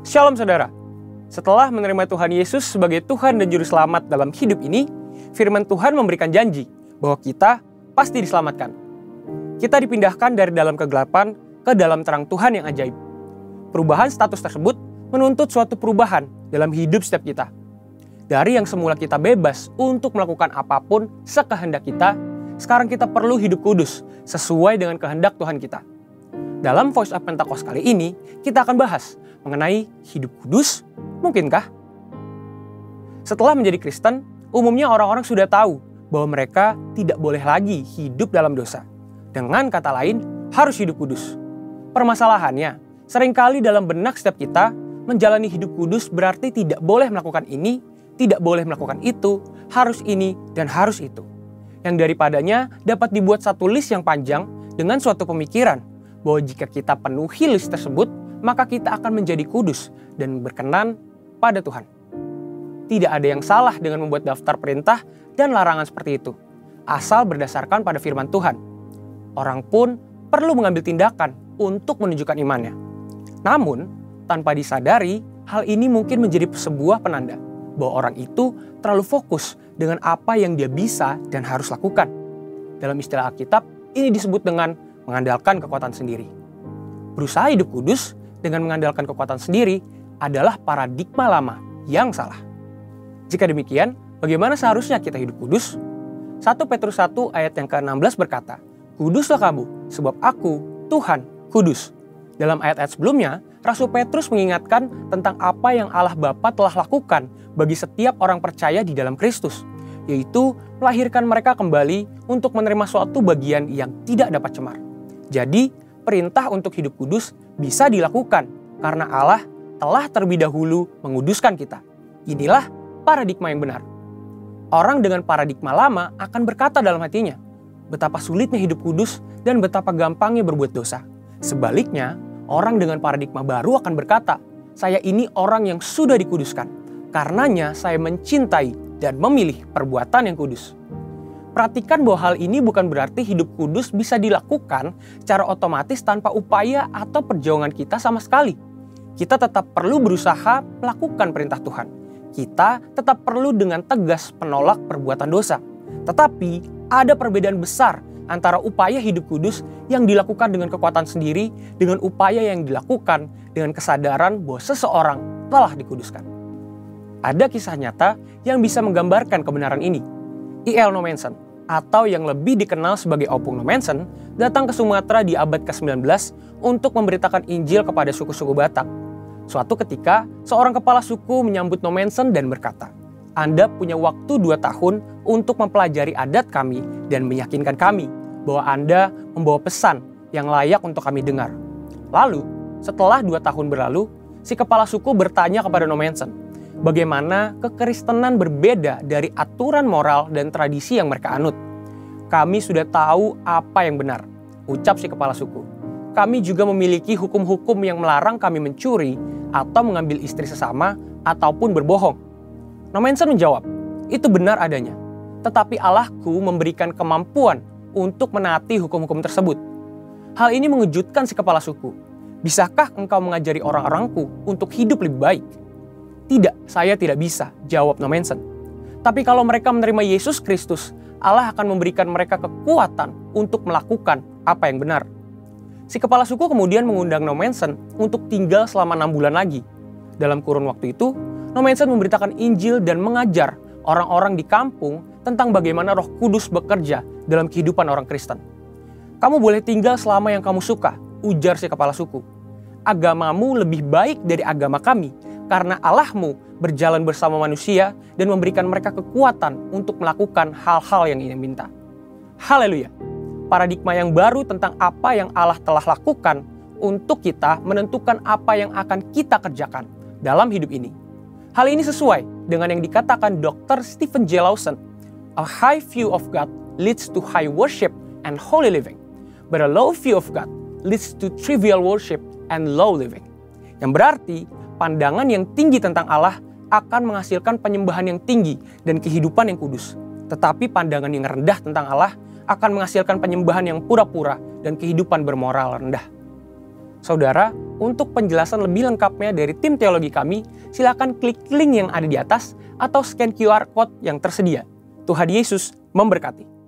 Shalom saudara. Setelah menerima Tuhan Yesus sebagai Tuhan dan Juru Selamat dalam hidup ini, firman Tuhan memberikan janji bahwa kita pasti diselamatkan. Kita dipindahkan dari dalam kegelapan ke dalam terang Tuhan yang ajaib. Perubahan status tersebut menuntut suatu perubahan dalam hidup setiap kita. Dari yang semula kita bebas untuk melakukan apapun sekehendak kita, sekarang kita perlu hidup kudus sesuai dengan kehendak Tuhan kita. Dalam Voice of Pentecost kali ini, kita akan bahas mengenai hidup kudus, mungkinkah? Setelah menjadi Kristen, umumnya orang-orang sudah tahu bahwa mereka tidak boleh lagi hidup dalam dosa. Dengan kata lain, harus hidup kudus. Permasalahannya, seringkali dalam benak setiap kita, menjalani hidup kudus berarti tidak boleh melakukan ini, tidak boleh melakukan itu, harus ini, dan harus itu. Yang daripadanya dapat dibuat satu list yang panjang dengan suatu pemikiran bahwa jika kita penuhi list tersebut, maka kita akan menjadi kudus dan berkenan pada Tuhan. Tidak ada yang salah dengan membuat daftar perintah dan larangan seperti itu, asal berdasarkan pada firman Tuhan. Orang pun perlu mengambil tindakan untuk menunjukkan imannya. Namun, tanpa disadari, hal ini mungkin menjadi sebuah penanda bahwa orang itu terlalu fokus dengan apa yang dia bisa dan harus lakukan. Dalam istilah Alkitab, ini disebut dengan mengandalkan kekuatan sendiri. Berusaha hidup kudus dengan mengandalkan kekuatan sendiri adalah paradigma lama yang salah. Jika demikian, bagaimana seharusnya kita hidup kudus? 1 Petrus 1 ayat yang ke-16 berkata, "Kuduslah kamu, sebab aku, Tuhan, kudus." Dalam ayat-ayat sebelumnya, Rasul Petrus mengingatkan tentang apa yang Allah Bapa telah lakukan bagi setiap orang percaya di dalam Kristus, yaitu melahirkan mereka kembali untuk menerima suatu bagian yang tidak dapat cemar. Jadi, perintah untuk hidup kudus bisa dilakukan karena Allah telah terlebih dahulu menguduskan kita. Inilah paradigma yang benar. Orang dengan paradigma lama akan berkata dalam hatinya, betapa sulitnya hidup kudus dan betapa gampangnya berbuat dosa. Sebaliknya, orang dengan paradigma baru akan berkata, saya ini orang yang sudah dikuduskan. Karenanya saya mencintai dan memilih perbuatan yang kudus. Perhatikan bahwa hal ini bukan berarti hidup kudus bisa dilakukan secara otomatis tanpa upaya atau perjuangan kita sama sekali. Kita tetap perlu berusaha melakukan perintah Tuhan. Kita tetap perlu dengan tegas menolak perbuatan dosa. Tetapi ada perbedaan besar antara upaya hidup kudus yang dilakukan dengan kekuatan sendiri dengan upaya yang dilakukan dengan kesadaran bahwa seseorang telah dikuduskan. Ada kisah nyata yang bisa menggambarkan kebenaran ini. I.L. Nommensen, atau yang lebih dikenal sebagai Opung Nommensen, datang ke Sumatera di abad ke-19 untuk memberitakan Injil kepada suku-suku Batak. Suatu ketika, seorang kepala suku menyambut Nommensen dan berkata, "Anda punya waktu 2 tahun untuk mempelajari adat kami dan meyakinkan kami bahwa Anda membawa pesan yang layak untuk kami dengar." Lalu, setelah 2 tahun berlalu, si kepala suku bertanya kepada Nommensen, bagaimana kekristenan berbeda dari aturan moral dan tradisi yang mereka anut. "Kami sudah tahu apa yang benar," ucap si kepala suku. "Kami juga memiliki hukum-hukum yang melarang kami mencuri atau mengambil istri sesama ataupun berbohong." Nommensen menjawab, "Itu benar adanya. Tetapi Allahku memberikan kemampuan untuk menaati hukum-hukum tersebut." Hal ini mengejutkan si kepala suku. "Bisakah engkau mengajari orang-orangku untuk hidup lebih baik?" "Tidak, saya tidak bisa," jawab Nommensen. "Tapi kalau mereka menerima Yesus Kristus, Allah akan memberikan mereka kekuatan untuk melakukan apa yang benar." Si kepala suku kemudian mengundang Nommensen untuk tinggal selama 6 bulan lagi. Dalam kurun waktu itu, Nommensen memberitakan Injil dan mengajar orang-orang di kampung tentang bagaimana Roh Kudus bekerja dalam kehidupan orang Kristen. "Kamu boleh tinggal selama yang kamu suka," ujar si kepala suku. "Agamamu lebih baik dari agama kami, karena Allahmu berjalan bersama manusia dan memberikan mereka kekuatan untuk melakukan hal-hal yang ia minta." Haleluya! Paradigma yang baru tentang apa yang Allah telah lakukan untuk kita menentukan apa yang akan kita kerjakan dalam hidup ini. Hal ini sesuai dengan yang dikatakan Dr. Stephen J. Lawson, "A high view of God leads to high worship and holy living, but a low view of God leads to trivial worship and low living." Yang berarti, pandangan yang tinggi tentang Allah akan menghasilkan penyembahan yang tinggi dan kehidupan yang kudus. Tetapi pandangan yang rendah tentang Allah akan menghasilkan penyembahan yang pura-pura dan kehidupan bermoral rendah. Saudara, untuk penjelasan lebih lengkapnya dari tim teologi kami, silakan klik link yang ada di atas atau scan QR Code yang tersedia. Tuhan Yesus memberkati.